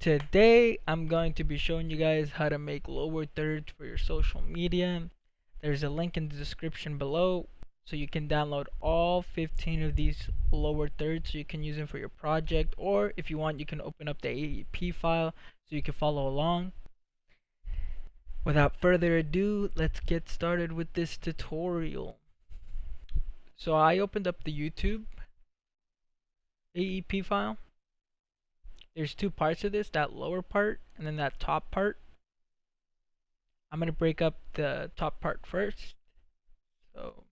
Today I'm going to be showing you guys how to make lower thirds for your social media. There's a link in the description below so you can download all 15 of these lower thirds so you can use them for your project, or if you want you can open up the AEP file so you can follow along. Without further ado, let's get started with this tutorial. So I opened up the YouTube AEP file. There's two parts of this, that lower part and then that top part. I'm going to break up the top part first. So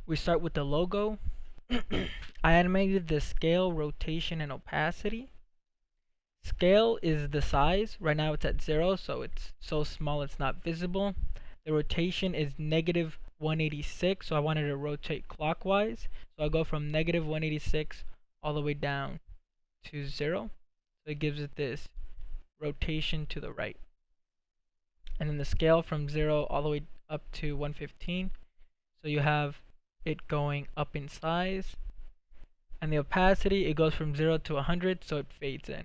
we start with the logo. I animated the scale, rotation, and opacity. Scale is the size. Right now it's at 0, so it's so small it's not visible. The rotation is negative 186, so I wanted to rotate clockwise. So I go from negative 186 all the way down to 0. So it gives it this rotation to the right. And then the scale from 0 all the way up to 115. So you have it going up in size. And the opacity, it goes from 0 to 100, so it fades in.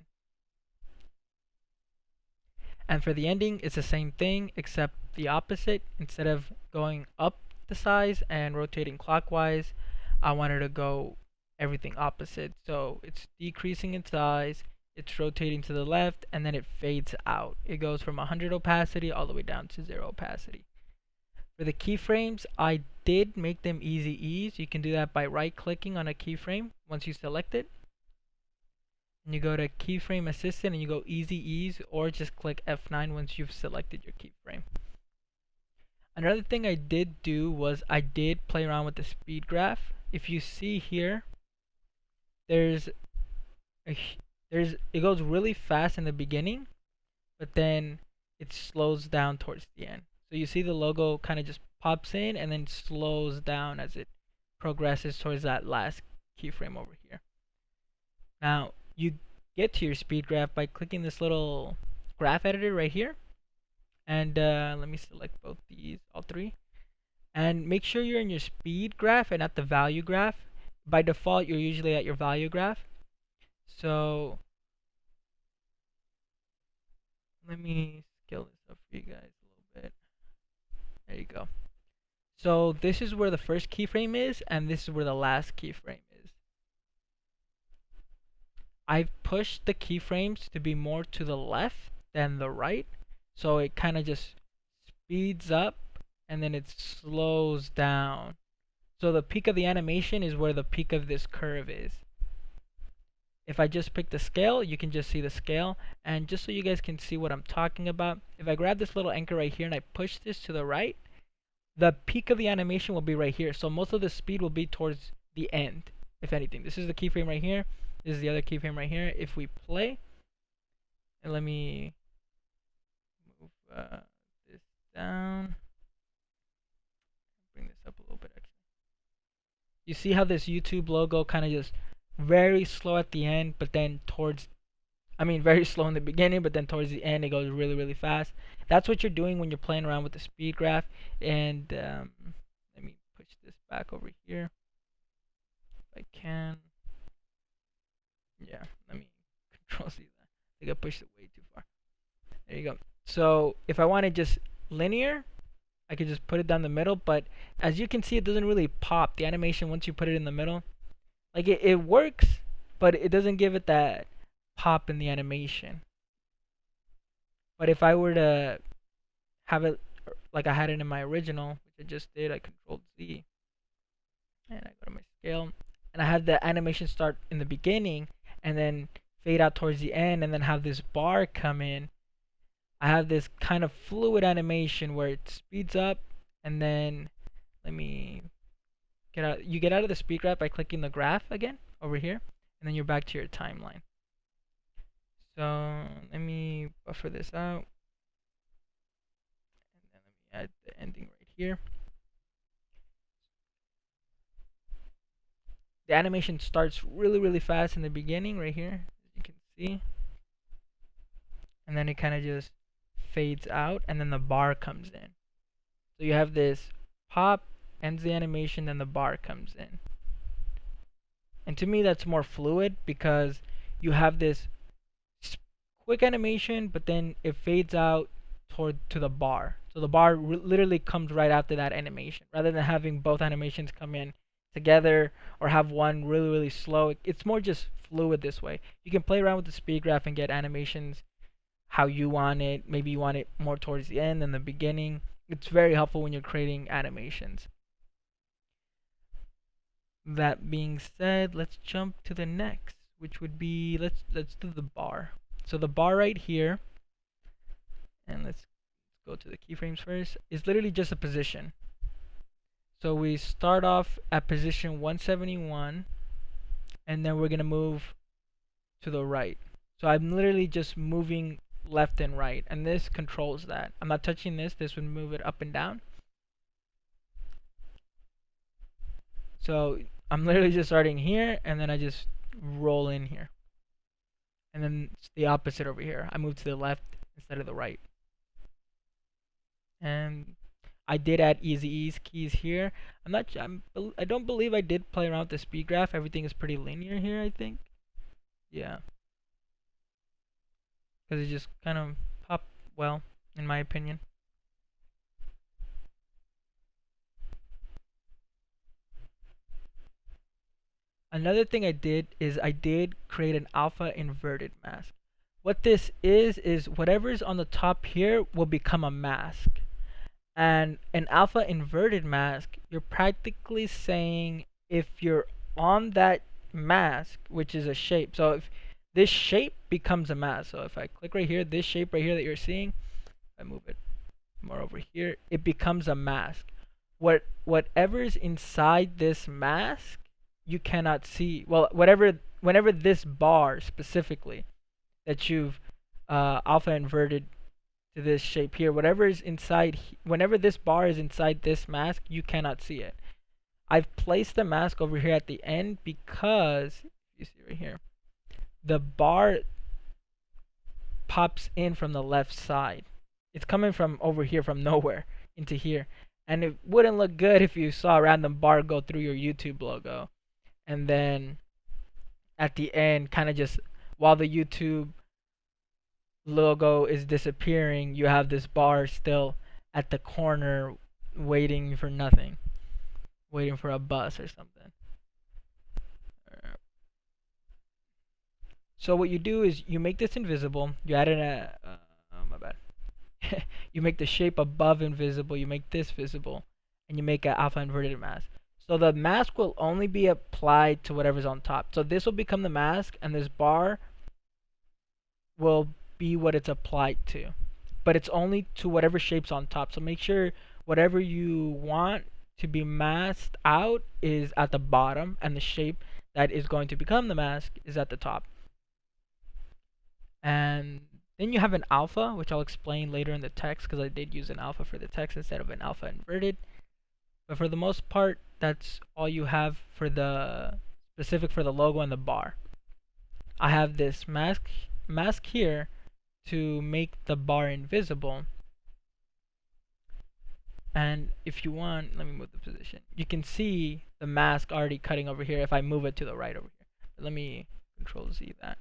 And for the ending, it's the same thing except the opposite. Instead of going up the size and rotating clockwise, I wanted to go everything opposite. So it's decreasing in size, it's rotating to the left, and then it fades out. It goes from 100 opacity all the way down to 0 opacity. For the keyframes, I did make them easy ease. You can do that by right clicking on a keyframe once you select it. And you go to keyframe assistant and you go easy ease, or just click F9 once you've selected your keyframe. Another thing I did do was I did play around with the speed graph. If you see here, it goes really fast in the beginning, but then it slows down towards the end. So you see the logo kind of just pops in and then slows down as it progresses towards that last keyframe over here. Now you get to your speed graph by clicking this little graph editor right here, and let me select both these, all three, and make sure you're in your speed graph and at the value graph. By default you're usually at your value graph, so let me scale this up for you guys a little bit. There you go. So this is where the first keyframe is, and this is where the last keyframe is. I've pushed the keyframes to be more to the left than the right, so it kind of just speeds up and then it slows down. So the peak of the animation is where the peak of this curve is. If I just pick the scale, you can just see the scale. And just so you guys can see what I'm talking about, if I grab this little anchor right here and I push this to the right, the peak of the animation will be right here. So most of the speed will be towards the end, if anything. This is the keyframe right here. This is the other keyframe right here. If we play, and let me move this down, bring this up a little bit actually. You see how this YouTube logo kind of just very slow at the end, but then very slow in the beginning, but then towards the end it goes really, really fast. That's what you're doing when you're playing around with the speed graph. And let me push this back over here if I can. Yeah, let me control C that. I think I pushed it way too far. There you go. So if I wanted just linear, I could just put it down the middle, but as you can see, it doesn't really pop the animation once you put it in the middle. Like it works, but it doesn't give it that pop in the animation. But if I were to have it like I had it in my original, which I just did, I controlled Z and I go to my scale, and I had the animation start in the beginning and then fade out towards the end and then have this bar come in. I have this kind of fluid animation where it speeds up, and then let me get out. You get out of the speed graph by clicking the graph again over here, and then you're back to your timeline. So let me buffer this out, and then let me add the ending right here. The animation starts really, really fast in the beginning right here, as you can see, and then it kind of just fades out, and then the bar comes in. So you have this pop, ends the animation, then the bar comes in. And to me, that's more fluid because you have this quick animation, but then it fades out toward to the bar. So the bar literally comes right after that animation, rather than having both animations come in together or have one really slow. It's more just fluid this way. You can play around with the speed graph and get animations how you want it. Maybe you want it more towards the end than the beginning. It's very helpful when you're creating animations. That being said, let's jump to the next, which would be let's do the bar. So the bar right here, and let's go to the keyframes first, is literally just a position. So we start off at position 171, and then we're gonna move to the right. So I'm literally just moving left and right, and this controls that. I'm not touching this. This would move it up and down. So I'm literally just starting here, and then I just roll in here. And then it's the opposite over here. I move to the left instead of the right. And I did add easy ease keys here. I don't believe I did play around with the speed graph. Everything is pretty linear here, I think. Yeah. Because it just kind of popped well, in my opinion. Another thing I did is I did create an alpha inverted mask. What this is whatever's on the top here will become a mask. And an alpha inverted mask, you're practically saying if you're on that mask, which is a shape. So if this shape becomes a mask. So if I click right here, this shape right here that you're seeing, I move it more over here, it becomes a mask. Whatever's inside this mask, you cannot see. Well, whenever this bar specifically that you've alpha inverted to this shape here, whatever is inside, whenever this bar is inside this mask, you cannot see it. I've placed the mask over here at the end because you see right here, the bar pops in from the left side. It's coming from over here from nowhere into here. And it wouldn't look good if you saw a random bar go through your YouTube logo. And then at the end, kind of just while the YouTube logo is disappearing, you have this bar still at the corner waiting for nothing, waiting for a bus or something. So what you do is you make this invisible. You add in a oh my bad. You make the shape above invisible. You make this visible, and you make an alpha inverted mask. So the mask will only be applied to whatever's on top. So this will become the mask, and this bar will be what it's applied to. But it's only to whatever shape's on top. So make sure whatever you want to be masked out is at the bottom, and the shape that is going to become the mask is at the top. And then you have an alpha, which I'll explain later in the text because I did use an alpha for the text instead of an alpha inverted. But for the most part, that's all you have for the specific for the logo and the bar. I have this mask here to make the bar invisible. And if you want, let me move the position. You can see the mask already cutting over here if I move it to the right over here. But let me Control Z that.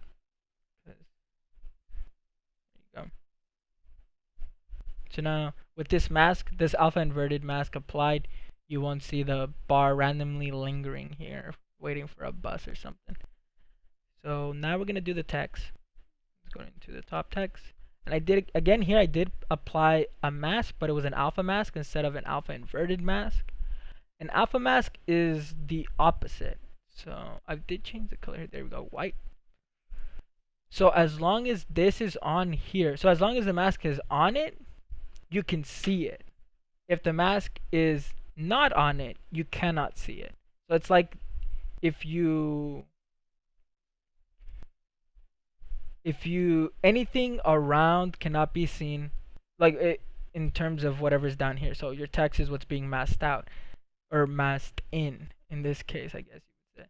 There you go. So now with this mask, this alpha inverted mask applied, you won't see the bar randomly lingering here, waiting for a bus or something. So now we're gonna do the text. Let's go into the top text. And I did, again here I did apply a mask, but it was an alpha mask instead of an alpha inverted mask. An alpha mask is the opposite. So I did change the color here. There we go, white. So as long as this is on here, so as long as the mask is on it, you can see it. If the mask is not on it, you cannot see it. So it's like if you anything around cannot be seen, like in terms of whatever's down here. So your text is what's being masked out or masked in this case, I guess you would say.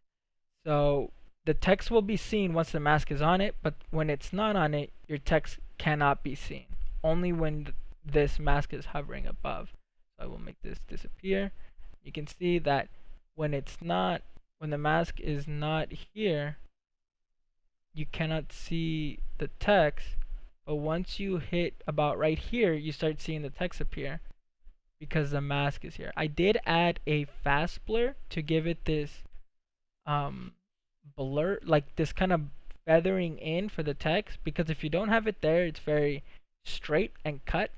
So the text will be seen once the mask is on it, but when it's not on it, your text cannot be seen. Only when this mask is hovering above. So I will make this disappear. You can see that when it's not when the mask is not here, you cannot see the text, but once you hit about right here, you start seeing the text appear because the mask is here. I did add a fast blur to give it this um blur, like this kind of feathering in for the text, because if you don't have it there, it's very straight and cut.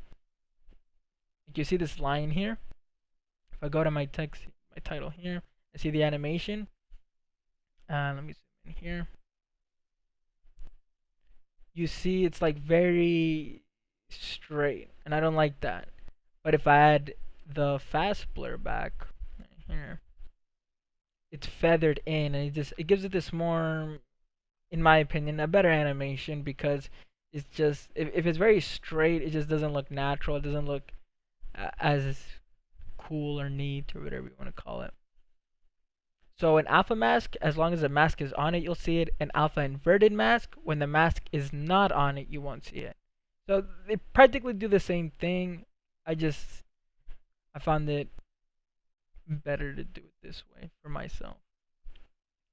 You see this line here? If I go to my text, my title here, I see the animation. Let me zoom in here. You see it's like very straight, and I don't like that. But if I add the fast blur back right here, it's feathered in, and it gives it this more, in my opinion, a better animation, because it's just, if it's very straight, it just doesn't look natural. It doesn't look as cool or neat or whatever you want to call it. So an alpha mask, as long as the mask is on it, you'll see it. An alpha inverted mask, when the mask is not on it, you won't see it. So they practically do the same thing. I found it better to do it this way for myself.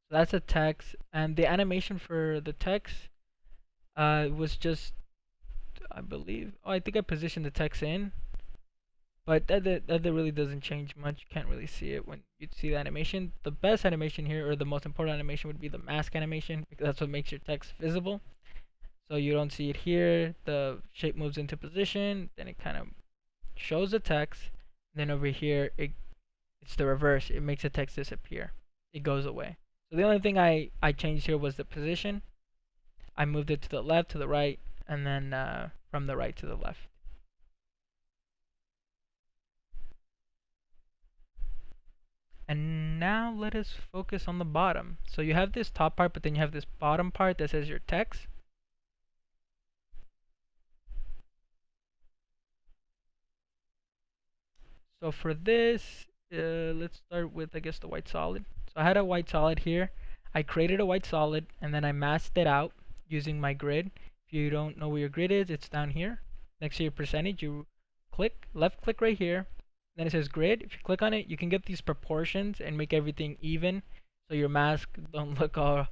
So that's the text, and the animation for the text was just, I believe, oh, I think I positioned the text in, but that really doesn't change much. You can't really see it when you see the animation. The best animation here, or the most important animation, would be the mask animation, because that's what makes your text visible. So you don't see it here. The shape moves into position, then it kind of shows the text. Then over here, it's the reverse. It makes the text disappear. It goes away. So the only thing I changed here was the position. I moved it to the left, to the right, and then from the right to the left. And now let us focus on the bottom. So you have this top part, but then you have this bottom part that says your text. So for this, let's start with, I guess, the white solid. So I had a white solid here. I created a white solid, and then I masked it out using my grid. If you don't know where your grid is, it's down here. Next to your percentage, you left click right here. Then it says grid. If you click on it, you can get these proportions and make everything even, so your mask don't look all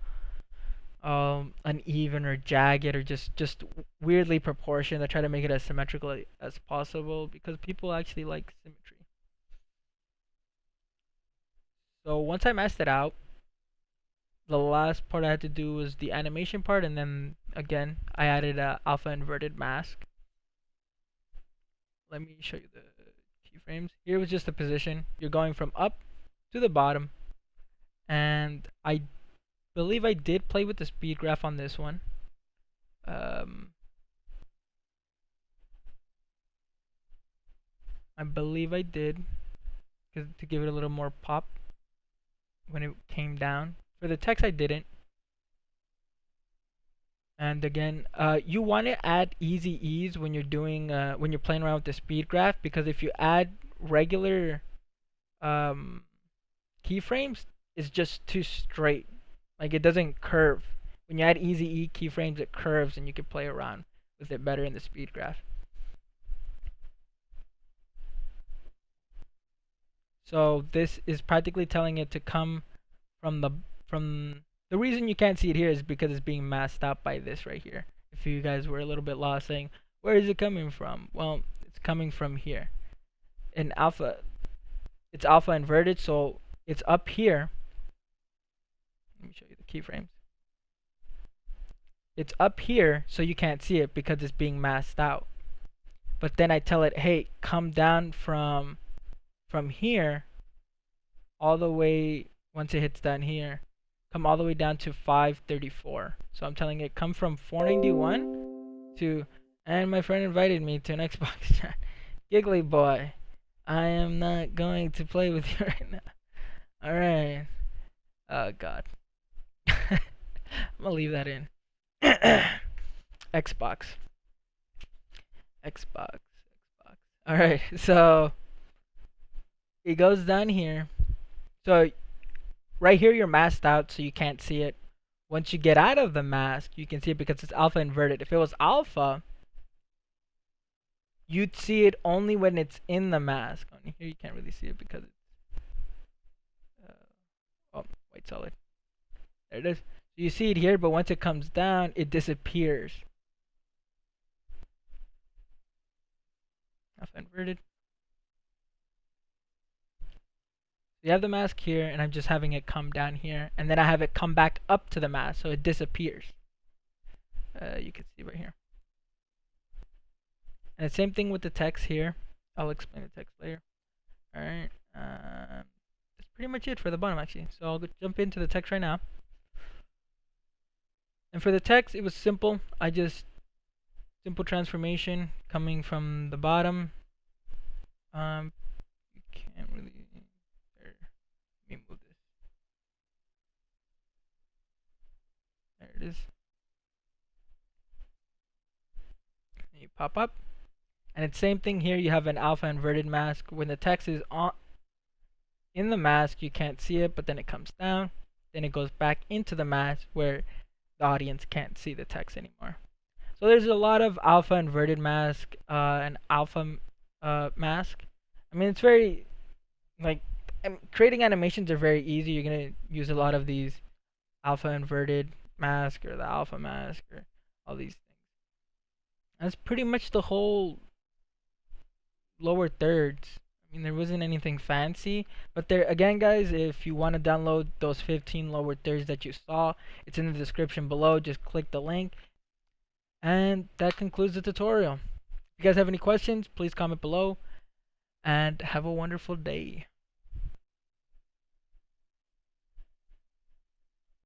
uneven or jagged, or just weirdly proportioned. I try to make it as symmetrical as possible, because people actually like symmetry. So once I masked it out, the last part I had to do was the animation part, and then again I added a alpha inverted mask. Let me show you the keyframes. Here was just the position. You're going from up to the bottom, and I believe I did play with the speed graph on this one. I believe I did, to give it a little more pop when it came down. For the text, I didn't. And again, you want to add easy ease when you're doing when you're playing around with the speed graph, because if you add regular keyframes, it's just too straight. Like, it doesn't curve. When you add easy E keyframes, it curves, and you can play around with it better in the speed graph. So this is practically telling it to come from the reason you can't see it here is because it's being masked out by this right here. If you guys were a little bit lost saying, where is it coming from? Well, it's coming from here. In alpha, it's alpha inverted, so it's up here. Let me show you the keyframes. It's up here, so you can't see it because it's being masked out. But then I tell it, hey, come down from here all the way, once it hits down here, come all the way down to 534. So I'm telling it, come from 491 to, and my friend invited me to an Xbox chat. Giggly boy, I am not going to play with you right now. Alright. Oh god. I'm gonna leave that in. Xbox. Xbox. Alright, so it goes down here. So right here you're masked out, so you can't see it. Once you get out of the mask, you can see it because it's alpha inverted. If it was alpha, you'd see it only when it's in the mask. On here you can't really see it because it's oh white solid. There it is. So you see it here, but once it comes down, it disappears. Alpha inverted. You have the mask here, and I'm just having it come down here, and then I have it come back up to the mask, so it disappears. You can see right here. And the same thing with the text here. I'll explain the text later. Alright, that's pretty much it for the bottom actually. So I'll jump into the text right now. And for the text, it was simple. Simple transformation coming from the bottom. You can't really, there, let me move this. There it is. And you pop up. And it's same thing here, you have an alpha inverted mask. When the text is on in the mask, you can't see it, but then it comes down. Then it goes back into the mask where the audience can't see the text anymore. So there's a lot of alpha inverted mask and alpha mask. I mean, it's very, like, creating animations are very easy. You're going to use a lot of these alpha inverted mask or the alpha mask or all these things. That's pretty much the whole lower thirds. I mean, there wasn't anything fancy, but there again, guys, if you want to download those 15 lower thirds that you saw, it's in the description below. Just click the link. And that concludes the tutorial. If you guys have any questions, please comment below, and have a wonderful day.